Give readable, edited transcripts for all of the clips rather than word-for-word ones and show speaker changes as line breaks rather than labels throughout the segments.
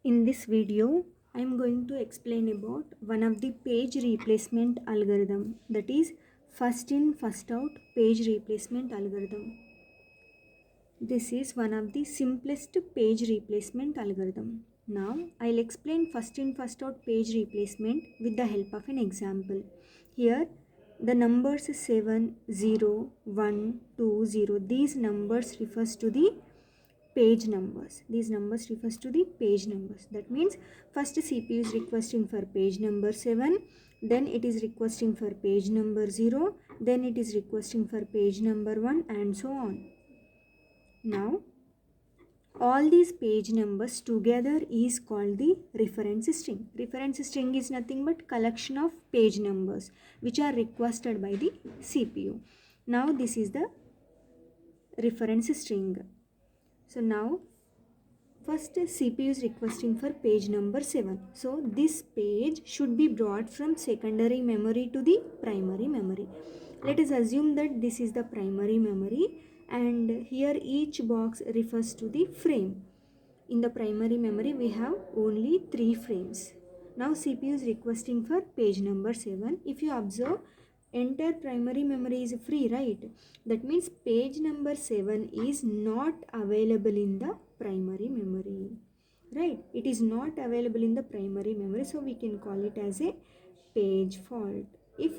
In this video, I am going to explain about one of the page replacement algorithm, that is first in first out page replacement algorithm. This is one of the simplest page replacement algorithm. Now I'll explain first in first out page replacement with the help of an example. Here the numbers 7, 0, 1, 2, 0, these numbers refers to the page numbers. These numbers refers to the page numbers. That means first CPU is requesting for page number 7, then it is requesting for page number 0, then it is requesting for page number 1, and so on. Now all these page numbers together is called the reference string. Reference string is nothing but collection of page numbers which are requested by the CPU. Now this is the reference string. So now first CPU is requesting for page number 7. So this page should be brought from secondary memory to the primary memory. Let us assume that this is the primary memory and here each box refers to the frame. In the primary memory we have only 3 frames. Now CPU is requesting for page number 7. If you observe, entire primary memory is free, right? That means page number 7 is not available in the primary memory, right? It is not available in the primary memory, so we can call it as a page fault. If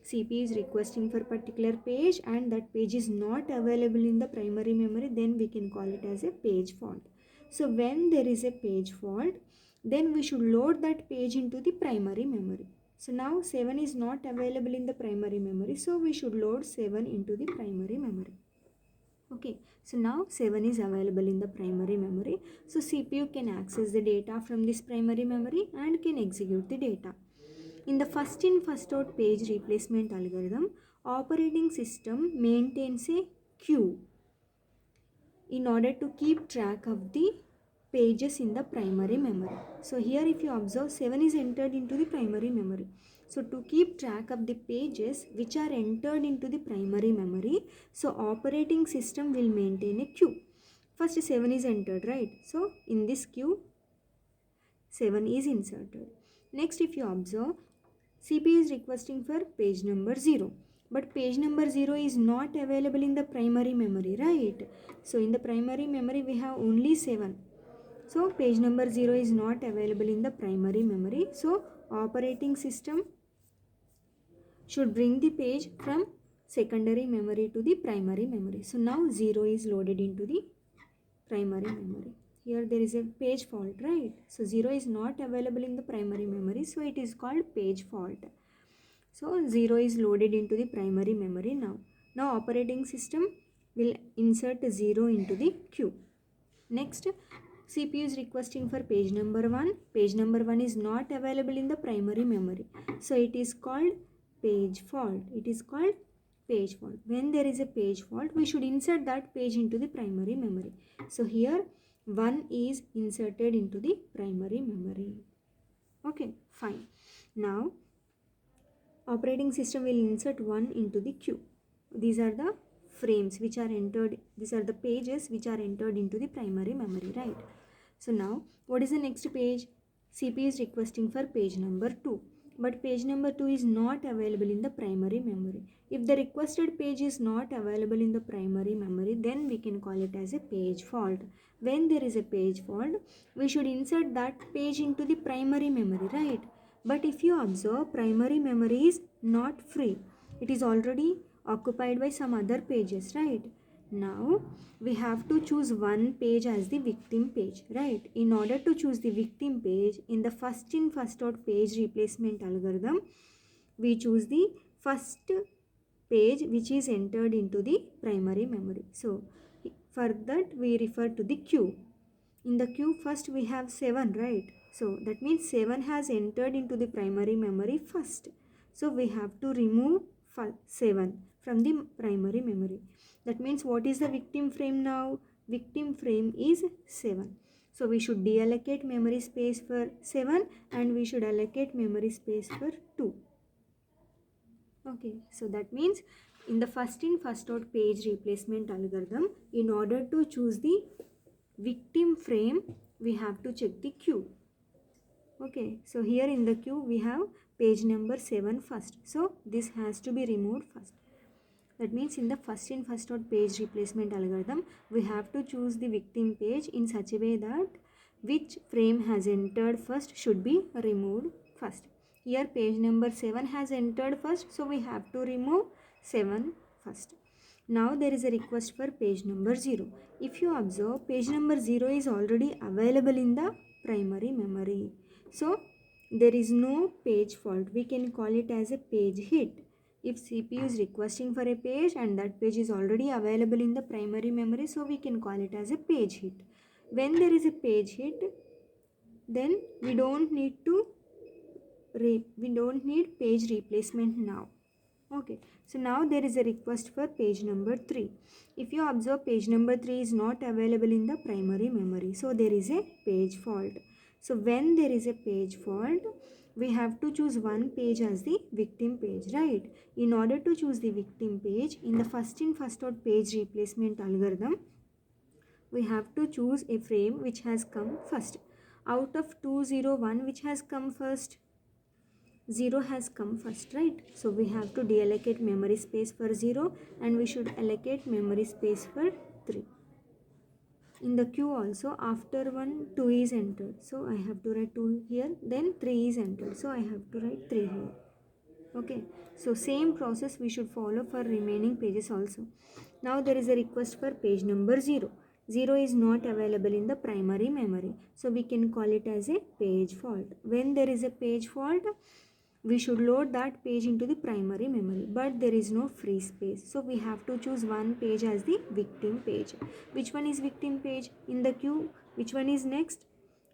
CPU is requesting for particular page and that page is not available in the primary memory, then we can call it as a page fault. So when there is a page fault, then we should load that page into the primary memory. So now 7 is not available in the primary memory, so we should load 7 into the primary memory. Okay, so now 7 is available in the primary memory. So CPU can access the data from this primary memory and can execute the data. In the first in first out page replacement algorithm, operating system maintains a queue in order to keep track of the pages in the primary memory. So here if you observe, 7 is entered into the primary memory. So to keep track of the pages which are entered into the primary memory, so operating system will maintain a queue. First 7 is entered, right? So in this queue 7 is inserted. Next if you observe, CPU is requesting for page number 0. But page number 0 is not available in the primary memory, right? So in the primary memory we have only 7. So page number 0 is not available in the primary memory. So operating system should bring the page from secondary memory to the primary memory. So now 0 is loaded into the primary memory. Here there is a page fault, right? So 0 is not available in the primary memory, so it is called page fault. So 0 is loaded into the primary memory now. Now operating system will insert 0 into the queue. Next, CPU is requesting for page number 1. Page number 1 is not available in the primary memory. So it is called page fault. It is called page fault. When there is a page fault, we should insert that page into the primary memory. So here 1 is inserted into the primary memory. Okay, fine. Now operating system will insert 1 into the queue. These are the frames which are entered, these are the pages which are entered into the primary memory, right? So now what is the next page? CPU is requesting for page number 2, but page number 2 is not available in the primary memory. If the requested page is not available in the primary memory, then we can call it as a page fault. When there is a page fault, we should insert that page into the primary memory, right? But if you observe, primary memory is not free. It is already occupied by some other pages, right? Now we have to choose one page as the victim page, right? In order to choose the victim page in the first in first out page replacement algorithm, we choose the first page which is entered into the primary memory. So for that we refer to the queue. In the queue first we have 7, right? So that means 7 has entered into the primary memory first. So we have to remove 7 from the primary memory. That means what is the victim frame now? Victim frame is 7. So we should deallocate memory space for 7 and we should allocate memory space for 2. Okay, so that means in the first in first out page replacement algorithm, in order to choose the victim frame, we have to check the queue. Okay, so here in the queue we have page number 7 first. So this has to be removed first. That means in the first in first out page replacement algorithm, we have to choose the victim page in such a way that which frame has entered first should be removed first. Here page number 7 has entered first, so we have to remove 7 first. Now there is a request for page number 0. If you observe, page number 0 is already available in the primary memory. So there is no page fault. We can call it as a page hit. If CPU is requesting for a page and that page is already available in the primary memory, so we can call it as a page hit. When there is a page hit, then we don't need page replacement now. Okay, so now there is a request for page number 3. If you observe, page number 3 is not available in the primary memory, so there is a page fault. So when there is a page fault, we have to choose one page as the victim page, right? In order to choose the victim page, in the first in first out page replacement algorithm, we have to choose a frame which has come first. Out of 201, which has come first? 0 has come first, right? So we have to deallocate memory space for 0 and we should allocate memory space for 3. In the queue also, after 1, 2 is entered. So I have to write 2 here, then 3 is entered. So I have to write 3 here. Okay, so same process we should follow for remaining pages also. Now there is a request for page number 0. 0 is not available in the primary memory, so we can call it as a page fault. When there is a page fault, we should load that page into the primary memory, but there is no free space, so we have to choose one page as the victim page. Which one is victim page in the queue? Which one is next?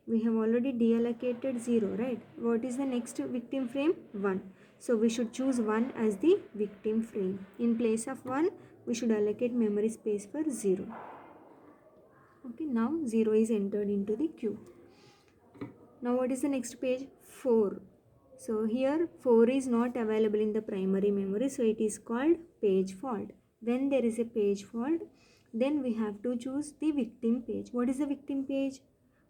We have already deallocated 0, right? What is the next victim frame? 1. So we should choose 1 as the victim frame. In place of 1, we should allocate memory space for 0. Okay, now 0 is entered into the queue. Now what is the next page? 4. So here 4 is not available in the primary memory, so it is called page fault. When there is a page fault, then we have to choose the victim page. What is the victim page?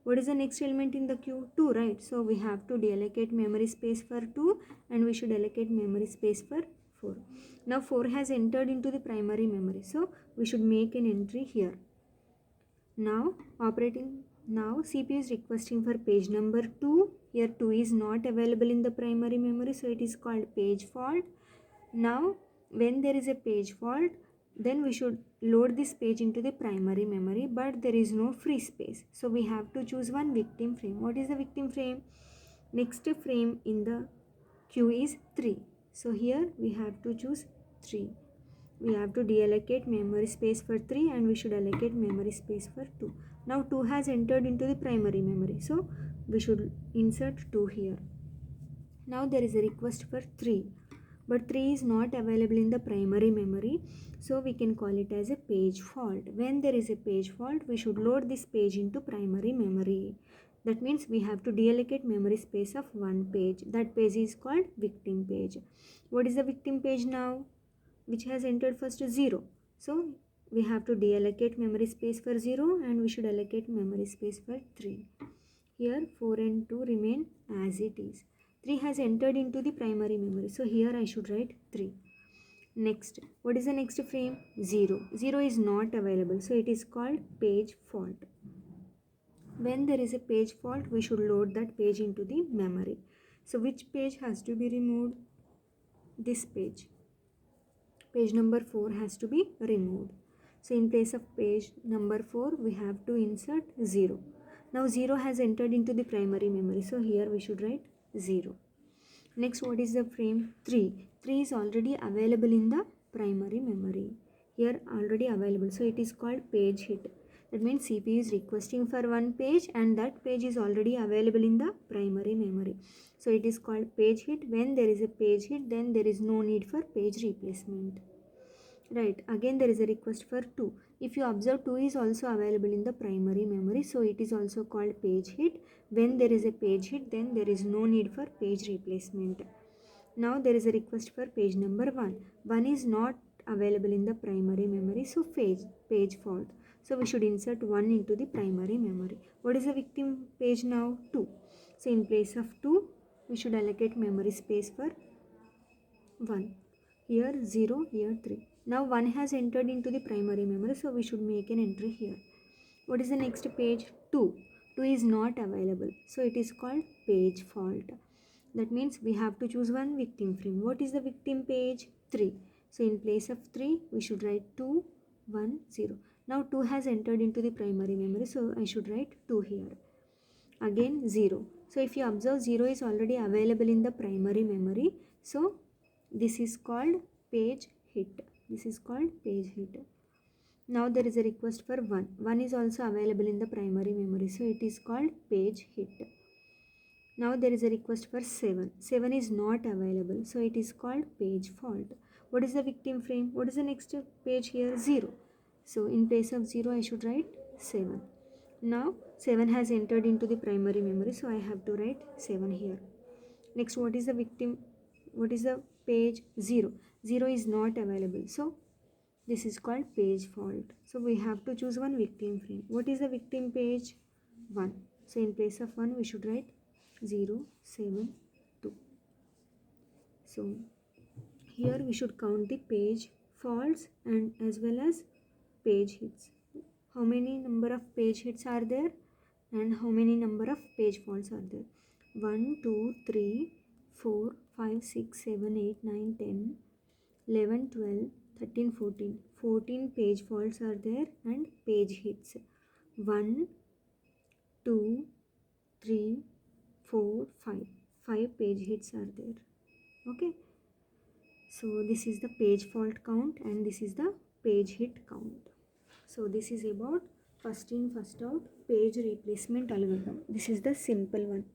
What is the next element in the queue? 2, right? So we have to deallocate memory space for 2 and we should allocate memory space for 4. Now 4 has entered into the primary memory, so we should make an entry here. Now CPU is requesting for page number 2. Here 2 is not available in the primary memory, so it is called page fault. Now when there is a page fault, then we should load this page into the primary memory, but there is no free space, so we have to choose one victim frame. What is the victim frame? Next frame in the queue is 3, so here we have to choose 3. We have to deallocate memory space for 3 and we should allocate memory space for 2. Now 2 has entered into the primary memory, so we should insert 2 here. Now there is a request for 3, but 3 is not available in the primary memory, so we can call it as a page fault. When there is a page fault, we should load this page into primary memory. That means we have to deallocate memory space of one page. That page is called victim page. What is the victim page now? Which has entered first? 0. So we have to deallocate memory space for 0 and we should allocate memory space for 3. Here 4 and 2 remain as it is. 3 has entered into the primary memory, so here I should write 3. Next, what is the next frame? 0. 0 is not available, so it is called page fault. When there is a page fault, we should load that page into the memory. So which page has to be removed? This page. Page number 4 has to be removed. So in place of page number 4, we have to insert 0. Now 0 has entered into the primary memory, so here we should write 0. Next, what is the frame? 3. 3 is already available in the primary memory. Here already available, so it is called page hit. That means CPU is requesting for one page and that page is already available in the primary memory. So it is called page hit. When there is a page hit, then there is no need for page replacement. Right, again there is a request for 2. If you observe, 2 is also available in the primary memory, so it is also called page hit. When there is a page hit, then there is no need for page replacement. Now there is a request for page number 1. 1 is not available in the primary memory, so page fault. So we should insert 1 into the primary memory. What is the victim page now? 2. So in place of 2, we should allocate memory space for 1. Here 0, here 3. Now 1 has entered into the primary memory, so we should make an entry here. What is the next page? 2. 2 is not available, so it is called page fault. That means we have to choose one victim frame. What is the victim page? 3. So in place of 3, we should write 2, 1, 0. Now 2 has entered into the primary memory, so I should write 2 here. Again 0. So if you observe, 0 is already available in the primary memory. So this is called page hit. This is called page hit. Now there is a request for 1. 1 is also available in the primary memory. So it is called page hit. Now there is a request for 7. 7 is not available. So it is called page fault. What is the victim frame? What is the next page here? 0. So in place of 0, I should write 7. Now 7 has entered into the primary memory. So I have to write 7 here. Next, what is the victim? What is the page? 0. 0 is not available. So this is called page fault. So we have to choose one victim frame. What is the victim page? 1. So in place of 1, we should write 0, 7, 2. So here we should count the page faults and as well as page hits. How many number of page hits are there and how many number of page faults are there? 1, 2, 3, 4, 5, 6, 7, 8, 9, 10, 11, 12, 13, 14. 14 page faults are there and page hits. 1, 2, 3, 4, 5. 5 page hits are there. Okay. So this is the page fault count and this is the page hit count. So this is about first in first out page replacement algorithm. This is the simple one.